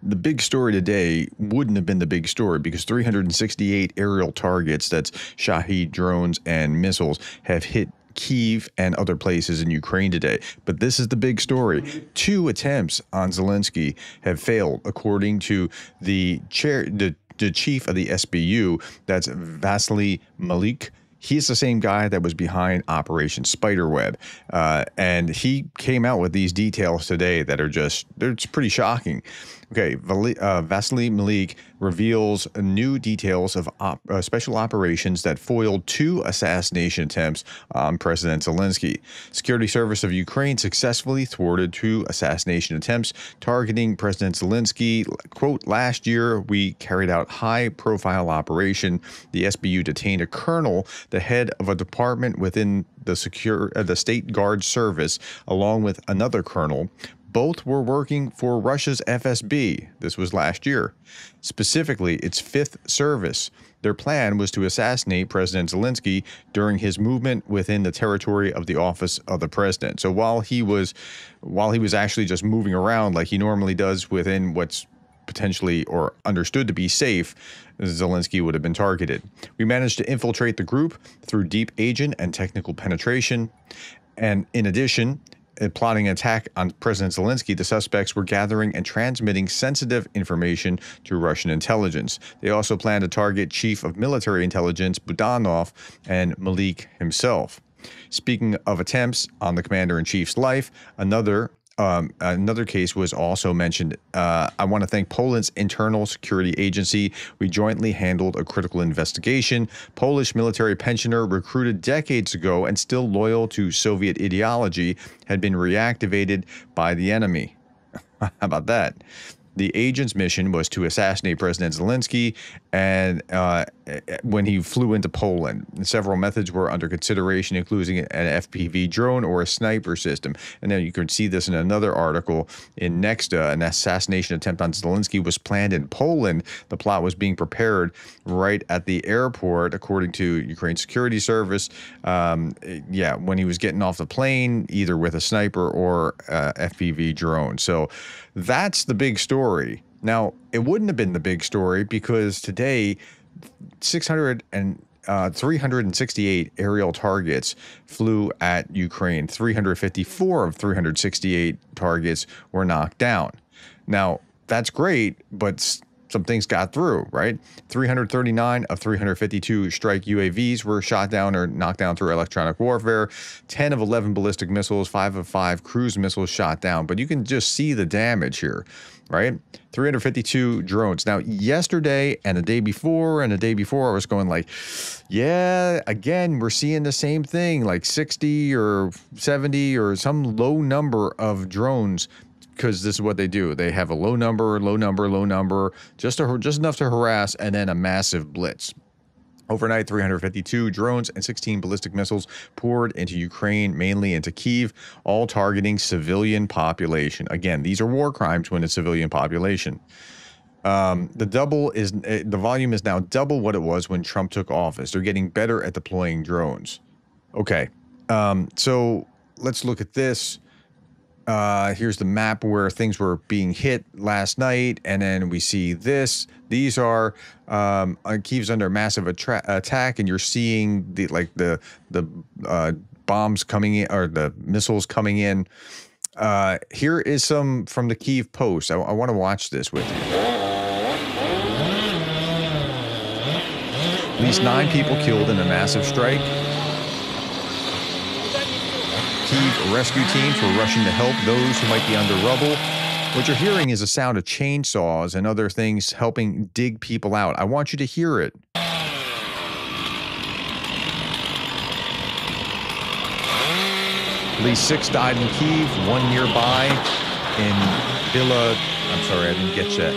the big story today wouldn't have been the big story because 368 aerial targets, that's Shahed drones and missiles, have hit Kyiv and other places in Ukraine today. But this is the big story. 2 attempts on Zelensky have failed, according to the chief of the SBU, that's Vasily Malik. He's the same guy that was behind Operation Spiderweb. And he came out with these details today that are it's pretty shocking. Okay, Vasily Malik reveals new details of special operations that foiled 2 assassination attempts on President Zelensky. Security Service of Ukraine successfully thwarted 2 assassination attempts targeting President Zelensky. Quote, last year, we carried out high-profile operation. The SBU detained a colonel, the head of a department within the State Guard Service, along with another colonel. Both were working for Russia's FSB. This was last year. Specifically, its 5th service. Their plan was to assassinate President Zelensky during his movement within the territory of the office of the president. So while he was actually just moving around like he normally does within what's potentially or understood to be safe, Zelensky would have been targeted. We managed to infiltrate the group through deep agent and technical penetration. And in addition, plotting an attack on President Zelensky, the suspects were gathering and transmitting sensitive information to Russian intelligence. They also planned to target Chief of Military Intelligence Budanov and Malik himself. Speaking of attempts on the commander-in-chief's life, another case was also mentioned. I want to thank Poland's internal security agency. We jointly handled a critical investigation. Polish military pensioner recruited decades ago and still loyal to Soviet ideology had been reactivated by the enemy. How about that? The agent's mission was to assassinate President Zelensky and when he flew into Poland. Several methods were under consideration, including an FPV drone or a sniper system. And then you can see this in another article in Nexta. An assassination attempt on Zelensky was planned in Poland. The plot was being prepared right at the airport, according to Ukraine Security Service. When he was getting off the plane, either with a sniper or FPV drone. So that's the big story. Now, it wouldn't have been the big story because today 368 aerial targets flew at Ukraine. 354 of 368 targets were knocked down. Now, that's great, but some things got through, right? 339 of 352 strike UAVs were shot down or knocked down through electronic warfare. 10 of 11 ballistic missiles, 5 of 5 cruise missiles shot down. But you can just see the damage here, right? 352 drones. Now, yesterday and the day before I was going like, yeah, again, we're seeing the same thing, like 60 or 70 or some low number of drones, because this is what they do. They have a low number, just enough to harass, and then a massive blitz. Overnight, 352 drones and 16 ballistic missiles poured into Ukraine, mainly into Kyiv, all targeting civilian population. Again, these are war crimes when it's civilian population. The volume is now double what it was when Trump took office. They're getting better at deploying drones. Okay, so let's look at this. Here's the map where things were being hit last night, and then we see this. These are Kyiv's under massive attack, and you're seeing the bombs coming in, or the missiles coming in. Here is some from the Kyiv Post. I want to watch this with you. At least 9 people killed in a massive strike. Kyiv rescue teams were rushing to help those who might be under rubble. What you're hearing is a sound of chainsaws and other things helping dig people out. I want you to hear it. At least 6 died in Kyiv, 1 nearby in Bila. I'm sorry, I didn't catch that.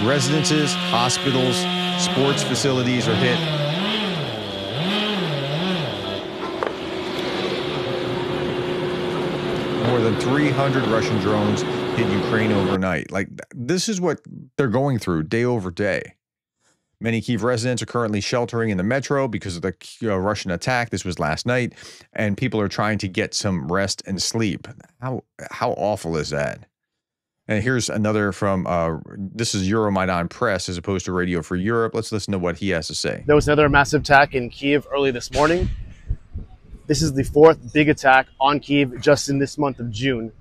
Residences, hospitals, sports facilities are hit. More than 300 Russian drones hit Ukraine overnight. Like, this is what they're going through day over day. Many Kyiv residents are currently sheltering in the metro because of the Russian attack. This was last night, and people are trying to get some rest and sleep. How awful is that? And here's another from this is Euromaidan Press as opposed to Radio Free Europe. Let's listen to what he has to say. There was another massive attack in Kyiv early this morning. This is the fourth big attack on Kyiv just in this month of June.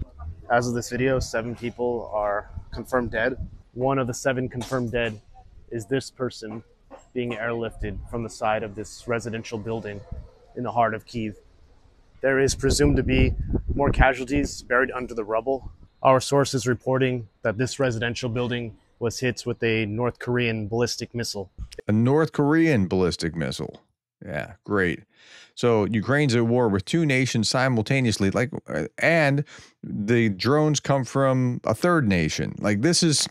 As of this video, 7 people are confirmed dead. One of the 7 confirmed dead is this person being airlifted from the side of this residential building in the heart of Kyiv. There is presumed to be more casualties buried under the rubble. Our source is reporting that this residential building was hit with a North Korean ballistic missile. A North Korean ballistic missile. Yeah, great. So Ukraine's at war with 2 nations simultaneously, and the drones come from a third nation. This is,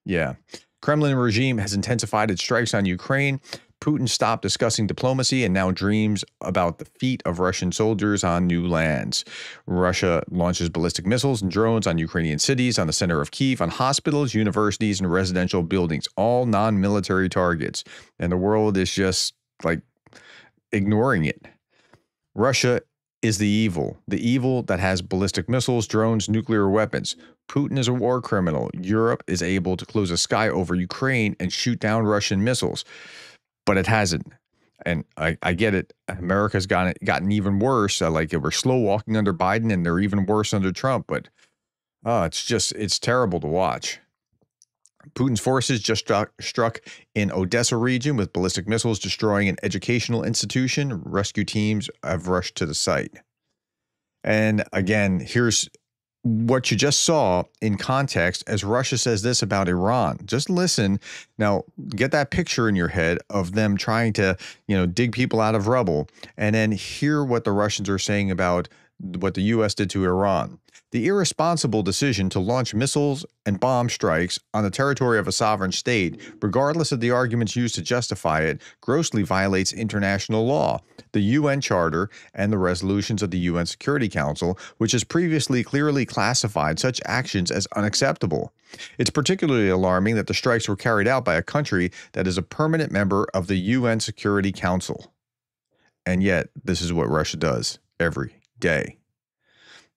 yeah. Kremlin regime has intensified its strikes on Ukraine. Putin stopped discussing diplomacy and now dreams about the feat of Russian soldiers on new lands. Russia launches ballistic missiles and drones on Ukrainian cities, on the center of Kyiv, on hospitals, universities, and residential buildings, all non-military targets. And the world is just ignoring it. Russia is the evil that has ballistic missiles, drones, nuclear weapons. Putin is a war criminal. Europe is able to close the sky over Ukraine and shoot down Russian missiles. But it hasn't. And I get it. America's gotten even worse. We're slow walking under Biden, and they're even worse under Trump. But it's terrible to watch. Putin's forces just struck in Odessa region with ballistic missiles, destroying an educational institution. Rescue teams have rushed to the site. And again, here's what you just saw in context as Russia says this about Iran. Just listen. Now, get that picture in your head of them trying to, dig people out of rubble, and then hear what the Russians are saying about what the U.S. did to Iran. The irresponsible decision to launch missiles and bomb strikes on the territory of a sovereign state, regardless of the arguments used to justify it, grossly violates international law, the UN Charter, and the resolutions of the UN Security Council, which has previously clearly classified such actions as unacceptable. It's particularly alarming that the strikes were carried out by a country that is a permanent member of the UN Security Council. And yet, this is what Russia does every day.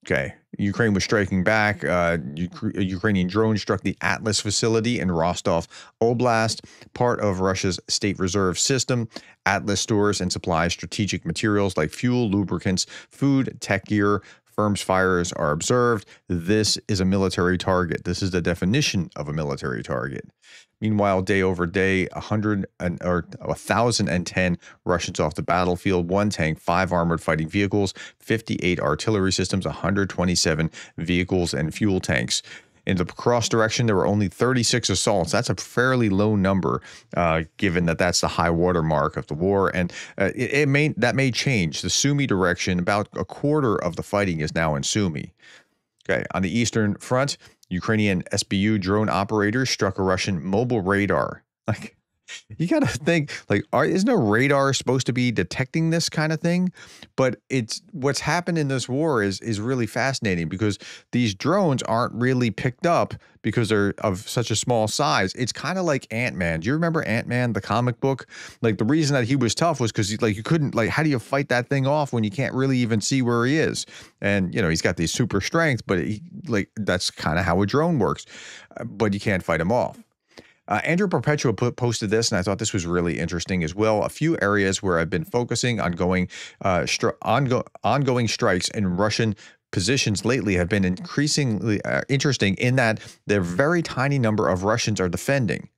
Okay, Ukraine was striking back. Ukrainian drones struck the Atlas facility in Rostov Oblast, part of Russia's state reserve system. Atlas stores and supplies strategic materials like fuel, lubricants, food, tech gear. Firms' fires are observed. This is a military target. This is the definition of a military target. Meanwhile, day over day, 1,010 Russians off the battlefield, 1 tank, 5 armored fighting vehicles, 58 artillery systems, 127 vehicles and fuel tanks. In the cross direction, there were only 36 assaults. That's a fairly low number, given that that's the high water mark of the war. And that may change. The Sumy direction, about a quarter of the fighting is now in Sumy. Okay, on the Eastern Front, Ukrainian SBU drone operators struck a Russian mobile radar. You got to think, isn't a radar supposed to be detecting this kind of thing? But what's happened in this war is really fascinating, because these drones aren't really picked up because they're of such a small size. It's kind of like Ant-Man. Do you remember Ant-Man, the comic book? The reason that he was tough was because you couldn't, how do you fight that thing off when you can't really even see where he is? And, he's got these super strength, but that's kind of how a drone works. But you can't fight him off. Andrew Perpetua posted this, and I thought this was really interesting as well. A few areas where I've been focusing on ongoing strikes in Russian positions lately have been increasingly interesting in that they're very tiny number of Russians are defending.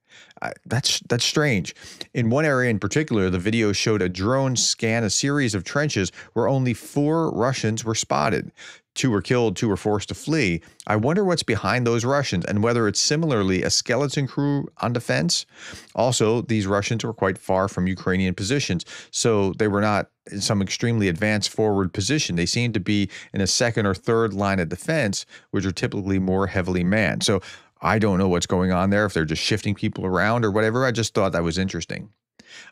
That's strange. In one area in particular, the video showed a drone scan a series of trenches where only 4 Russians were spotted. 2 were killed, 2 were forced to flee. I wonder what's behind those Russians and whether it's similarly a skeleton crew on defense. Also, these Russians were quite far from Ukrainian positions, so they were not in some extremely advanced forward position. They seemed to be in a second or third line of defense, which are typically more heavily manned. So I don't know what's going on there, if they're just shifting people around or whatever. I just thought that was interesting.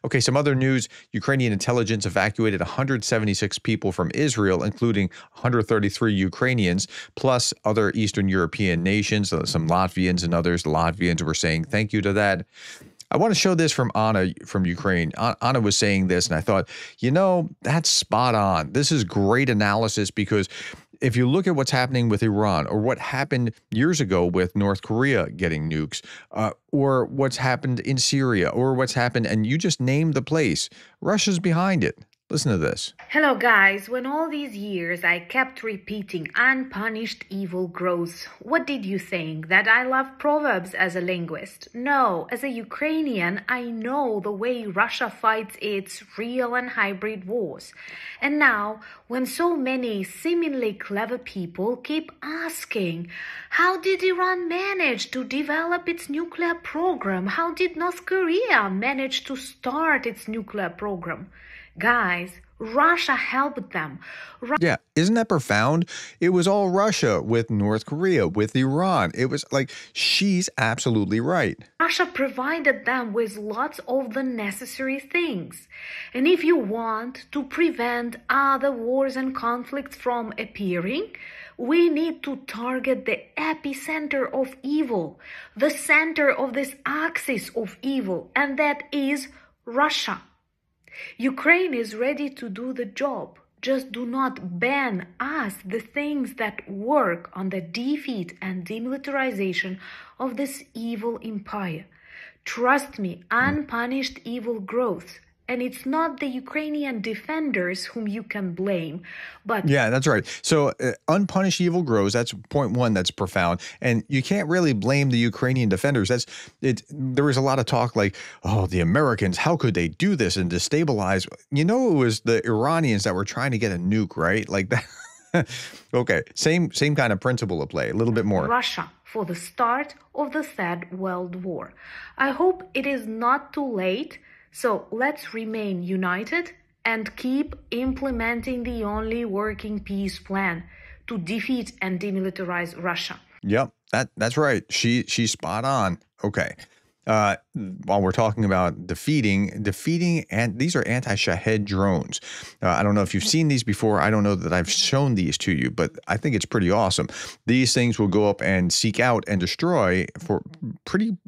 Okay, some other news. Ukrainian intelligence evacuated 176 people from Israel, including 133 Ukrainians, plus other Eastern European nations, some Latvians and others. The Latvians were saying thank you to that. I want to show this from Anna from Ukraine. Anna was saying this, and I thought, that's spot on. This is great analysis because if you look at what's happening with Iran or what happened years ago with North Korea getting nukes or what's happened in Syria or what's happened, and you just named the place, Russia's behind it. Listen to this. Hello guys, when all these years I kept repeating unpunished evil grows, what did you think? That I love proverbs as a linguist? No, as a Ukrainian, I know the way Russia fights its real and hybrid wars. And now, when so many seemingly clever people keep asking, how did Iran manage to develop its nuclear program? How did North Korea manage to start its nuclear program? Guys, Russia helped them. Yeah, isn't that profound? It was all Russia with North Korea, with Iran. It was like, she's absolutely right. Russia provided them with lots of the necessary things. And if you want to prevent other wars and conflicts from appearing, we need to target the epicenter of evil, the center of this axis of evil, and that is Russia. Ukraine is ready to do the job. Just do not ban us the things that work on the defeat and demilitarization of this evil empire. Trust me, unpunished evil growth. And it's not the Ukrainian defenders whom you can blame, but... Yeah, that's right. So unpunished evil grows. That's point one. That's profound. And you can't really blame the Ukrainian defenders. There was a lot of talk like, oh, the Americans, how could they do this and destabilize? It was the Iranians that were trying to get a nuke, right? Like that. Okay, same kind of principle at play. A little bit more. Russia for the start of the Third World War. I hope it is not too late. So let's remain united and keep implementing the only working peace plan to defeat and demilitarize Russia. Yep, that's right. She's spot on. Okay. While we're talking about defeating, and these are anti-Shahed drones. I don't know if you've seen these before. I don't know that I've shown these to you, but I think it's pretty awesome. These things will go up and seek out and destroy for pretty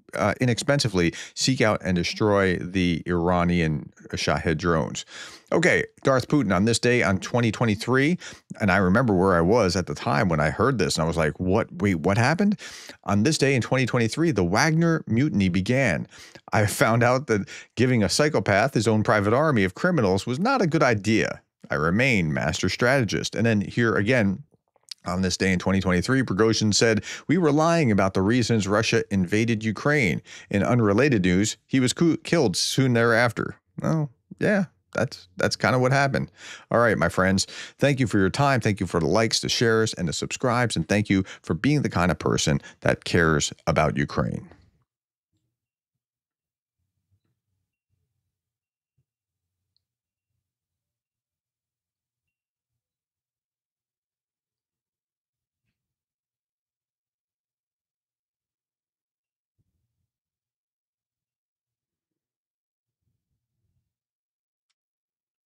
inexpensively, seek out and destroy the Iranian Shahed drones. Okay, Darth Putin, on this day on 2023, and I remember where I was at the time when I heard this, and I was like, what? Wait, what happened? On this day in 2023, the Wagner mutiny began. I found out that giving a psychopath his own private army of criminals was not a good idea. I remain master strategist. And then here again, on this day in 2023, Prigozhin said, we were lying about the reasons Russia invaded Ukraine. In unrelated news, he was killed soon thereafter. Oh, yeah. That's kind of what happened. All right, my friends, thank you for your time. Thank you for the likes, the shares, and the subscribes. And thank you for being the kind of person that cares about Ukraine.